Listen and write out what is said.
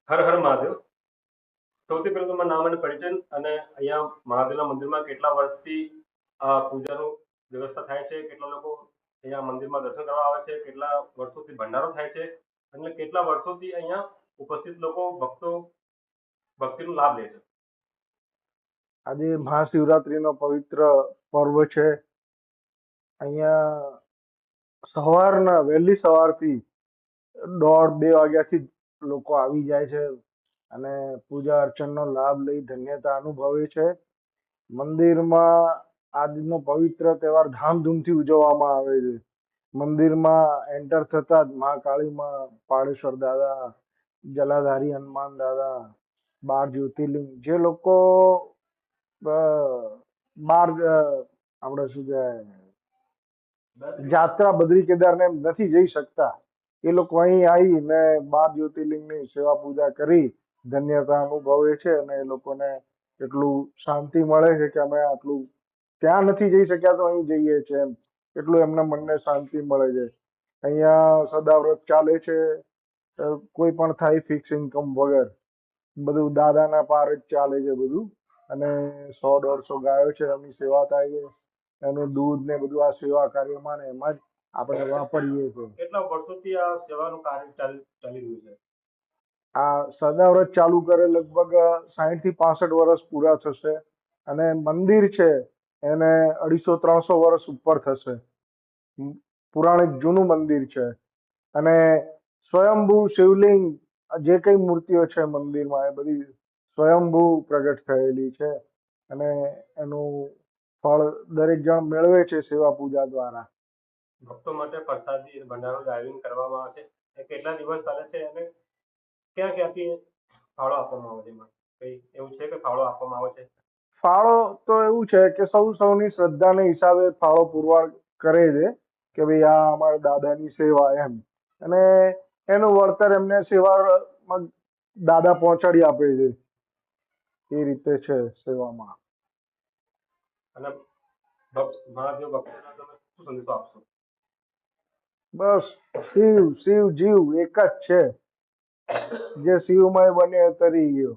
હર હર મહાદેવ. સૌથી પહેલું તમારું નામ અને પરિચય, અને અહીંયા મહાદેવના મંદિરમાં કેટલા વર્ષથી આ પૂજાનું વ્યવસ્થા થાય છે, કેટલા લોકો અહીંયા મંદિરમાં દર્શન કરવા આવે છે, કેટલા વર્ષોથી ભંડારો થાય છે, અને કેટલા વર્ષોથી અહીંયા ઉપસ્થિત લોકો ભક્તો ભક્તિનો લાભ લે છે. આજે મહાશિવરાત્રીનો પવિત્ર પર્વ છે. અહીંયા વહેલી સવારથી 1:30-2 વાગ્યાથી લોકો આવી જાય છે અને પૂજા અર્ચનનો લાભ લઈ ધન્યતા અનુભવે છે. મંદિરમાં આજનો પવિત્ર તહેવાર ધામધૂમથી ઉજવવામાં આવે છે. મંદિરમાં એન્ટર થતા જ મહાકાળીમાં, પાળેશ્વર દાદા, જલાધારી હનુમાન દાદા, 12 જ્યોતિર્લિંગ, જે લોકો બાર આપણે શું કહેવાય જાત્રા બદ્રી કેદારને નથી જઈ શકતા, એ લોકો અહીં આવીને 12 જ્યોતિર્લિંગની સેવા પૂજા કરી ધન્યતા અનુભવે છે અને એ લોકોને એટલું શાંતિ મળે છે કે અમે આટલું ત્યાં નથી જઈ શક્યા તો અહીં જઈએ છીએ એમ, એટલું એમના મનને શાંતિ મળે છે. અહીંયા સદાવ્રત ચાલે છે. કોઈ પણ થાય ફિક્સ ઇન્કમ વગર, બધું દાદાના પાર જ ચાલે છે બધું. અને 100-150 ગાયો છે, એમની સેવા થાય છે. એનું દૂધ ને બધું આ સેવા કાર્યમાં ને એમાં જ આપણે વાપરીએ છીએ. કેટલા વર્ષોથી આ સેવાનું કાર્ય ચાલી રહ્યું છે? આ સદાવ્રત ચાલુ કરે લગભગ 60 થી 65 વર્ષ પૂરા થશે અને મંદિર છે એને 250-300 વર્ષ ઉપર થશે. પુરાણિક જૂનું મંદિર છે અને સ્વયંભૂ શિવલિંગ, જે કઈ મૂર્તિઓ છે મંદિરમાં એ બધી સ્વયંભૂ પ્રગટ થયેલી છે અને એનું ફળ દરેક જણ મેળવે છે સેવા પૂજા દ્વારા. ભક્તો માટે પ્રસાદી ભંડારાનું આયોજન કરવામાં આવે છે. એ કેટલા દિવસ ચાલે છે અને ક્યાં ક્યાંથી ફાળો આપવામાં આવે છે? એમાં કઈ એવું છે કે ફાળો આપવામાં આવે છે? ફાળો તો એવું છે કે સૌની શ્રદ્ધાને હિસાબે ફાળો પુરવાર કરે છે કે ભાઈ આ અમારા દાદાની સેવા એમ, અને એનું વળતર એમને સેવામાં દાદા પહોંચાડી આપે છે. એ રીતે છે સેવામાં. અને મહાદેવ ભક્તોને તમે શું સંદેશો આપશો? બસ શિવ શિવ જીવ એક જ છે. જે શિવમય બને તરી ગયો.